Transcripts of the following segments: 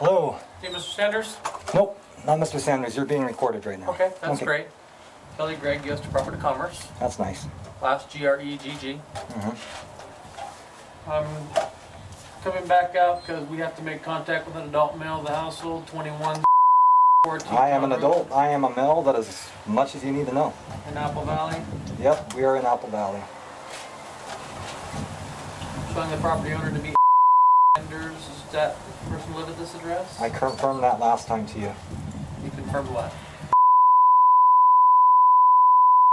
Hello. Hey, Mr. Sanders? Nope, not Mr. Sanders. You're being recorded right now. Okay, that's great. Kelly Gregg, U.S. Department of Commerce. That's nice. Last G-R-E-G-G. Mm-hmm. I'm coming back out because we have to make contact with an adult male of the household, 21, 14. I am an adult. I am a male. That is as much as you need to know. In Apple Valley. Yep, we are in Apple Valley. Showing the property owner to be Sanders. Does that person live at this address? I confirmed that last time to you. You confirmed what?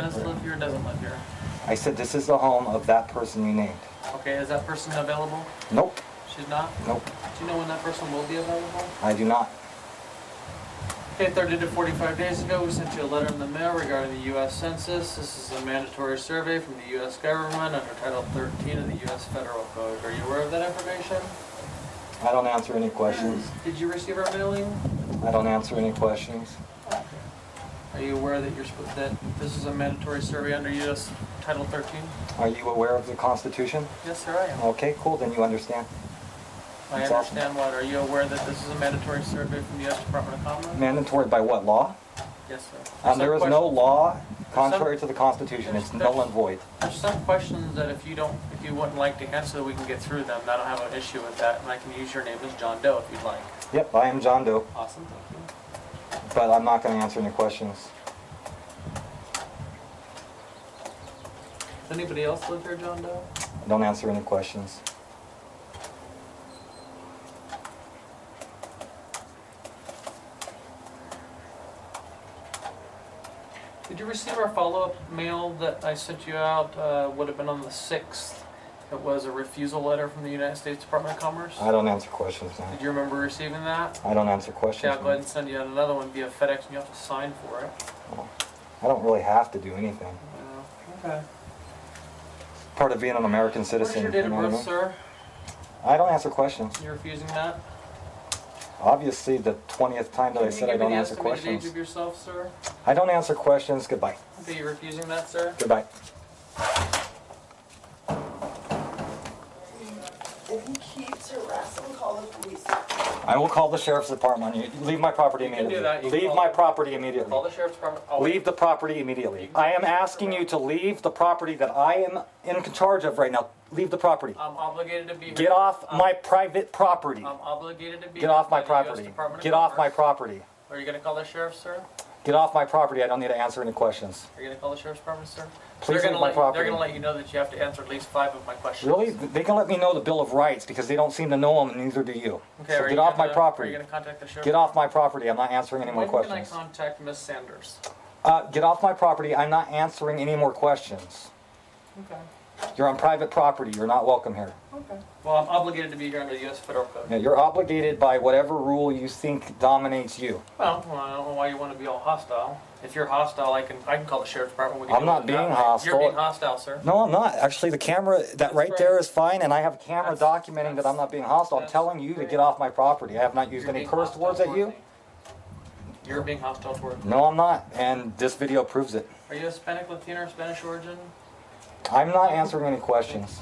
Does live here or doesn't live here? I said this is the home of that person you named. Okay, is that person available? Nope. She's not? Nope. Do you know when that person will be available? I do not. Okay, 30 to 45 days ago, we sent you a letter in the mail regarding the U.S. Census. This is a mandatory survey from the U.S. government under Title 13 of the U.S. Federal Code. Are you aware of that information? I don't answer any questions. Did you receive our mailing? I don't answer any questions. Are you aware that that this is a mandatory survey under U.S. Title 13? Are you aware of the Constitution? Yes, sir, I am. Okay, cool. Then you understand. I That's understand what. Are you aware that this is a mandatory survey from the U.S. Department of Commerce? Mandatory by what law? Yes, sir. There is no law contrary to the Constitution. It's null and void. There's some questions that if you wouldn't like to answer, we can get through them. I don't have an issue with that, and I can use your name as John Doe if you'd like. Yep, I am John Doe, Awesome, thank you. but I'm not going to answer any questions. Does anybody else live here, John Doe? I don't answer any questions. Did you receive our follow-up mail that I sent you out? Would have been on the 6th. It was a refusal letter from the United States Department of Commerce. I don't answer questions, man. Did you remember receiving that? I don't answer questions. Okay, I'll go ahead and send you out another one via FedEx, and you have to sign for it. Oh, I don't really have to do anything. Okay. Part of being an American What is citizen. your date of you know what I birth, mean? sir? I don't answer questions. You're refusing that? Obviously, the 20th time that I said I don't answer Can you give me the estimated questions. age of yourself, sir? I don't answer questions. Goodbye. Okay, you're refusing that, sir? Goodbye. If he keeps harassing, call the police. I will call the sheriff's department. You leave my property You can do immediately. that. You can Leave call my the- property Call immediately. the sheriff's department. Leave the property immediately. I am asking you to leave the property that I am in charge of right now. Leave the property. I'm obligated to be here. Get off my private property. I'm obligated to be Get here off my by the US property. Department of Get off my Commerce. property. Are you going to call the sheriff, sir? Get off my property. I don't need to answer any questions. Are you going to call the sheriff's department, sir? Please they're leave gonna my They're property. going to let you know that you have to answer at least 5 of my questions. Really? They can let me know the Bill of Rights because they don't seem to know them, and neither do you. Okay, So are get you off my gonna- Are property. you going to contact the sheriff? Get off my property. I'm not answering any more When can I questions. contact Miss Sanders? Get off my property. I'm not answering any more questions. Okay. You're on private property. You're not welcome here. Okay. Well, I'm obligated to be here under the U.S. Federal Code. Yeah, you're obligated by whatever rule you think dominates you. Well, I don't know why you want to be all hostile. If you're hostile, I can call the sheriff's department. We can I'm deal not with it that being way. hostile. You're being hostile, sir. No, I'm not. Actually, the camera, that right great. there is fine, and I have a camera That's- documenting that I'm not being hostile. I'm that's telling you to great. get off my property. I have not used You're any being curse hostile words at toward you. me. You're being hostile toward me. No, I'm not, and this video proves it. Are you Hispanic, Latino, or Spanish origin? I'm not answering any questions.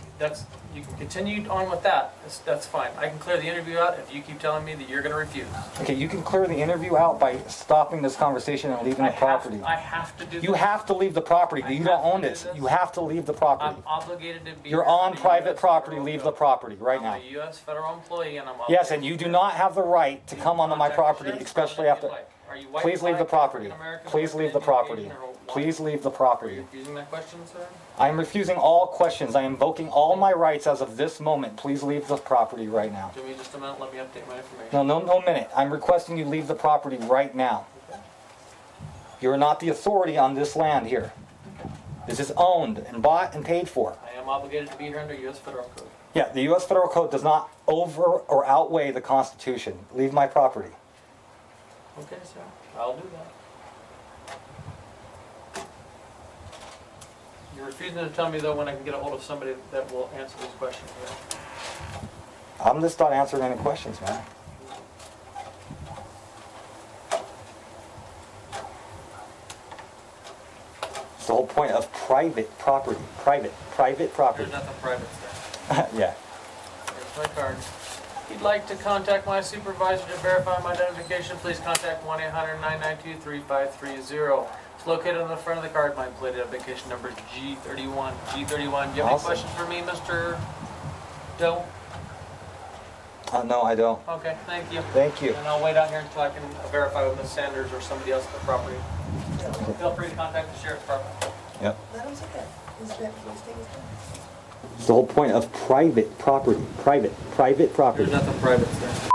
You can continue on with that. That's fine. I can clear the interview out if you keep telling me that you're going to refuse. Okay, you can clear the interview out by stopping this conversation and leaving the property. I have to do You this. have to leave the property. I You have don't to own do it. this. You have to leave the property. I'm obligated to be You're here on under private US property. federal Leave code. the property right now. I'm a U.S. federal employee, and I'm Yes, obligated and you to do be not have the right to come onto my Contact the property, sheriff's especially department after. if you'd like. Are you white, Please leave the black, property. African-American, Please leave the Indian, property. Asian, or what? Please leave the Are you property. refusing that question, sir? I am refusing all questions. I am invoking all my rights as of this moment. Please leave the property right now. Give me just a minute. Let me update my information. No minute. I'm requesting you leave the property right now. Okay. You're not the authority on this land here. This is owned and bought and paid for. I am obligated to be here under U.S. federal code. Yeah, the U.S. Federal Code does not over or outweigh the Constitution. Leave my property. Okay, sir. I'll do that. You're refusing to tell me, though, when I can get a hold of somebody that will answer these questions, right? I'm just not answering any questions, man. It's the whole point of private property. Private property. There's nothing private, sir. Yeah. Here's my card. you'd like to contact my supervisor to verify my identification, please contact 1-800-992-3530. It's located on the front of the card, my plate identification number is G31. G31, do you have any Awesome. questions for me, Mr. Doe? No, I don't. Okay, thank you. Thank you. And I'll wait out here until I can verify with Ms. Sanders or somebody else at the property. Feel free to contact the sheriff's department. Yep. Let him sit there. He's take his time. It's the whole point of private property. Private property. There's nothing private there.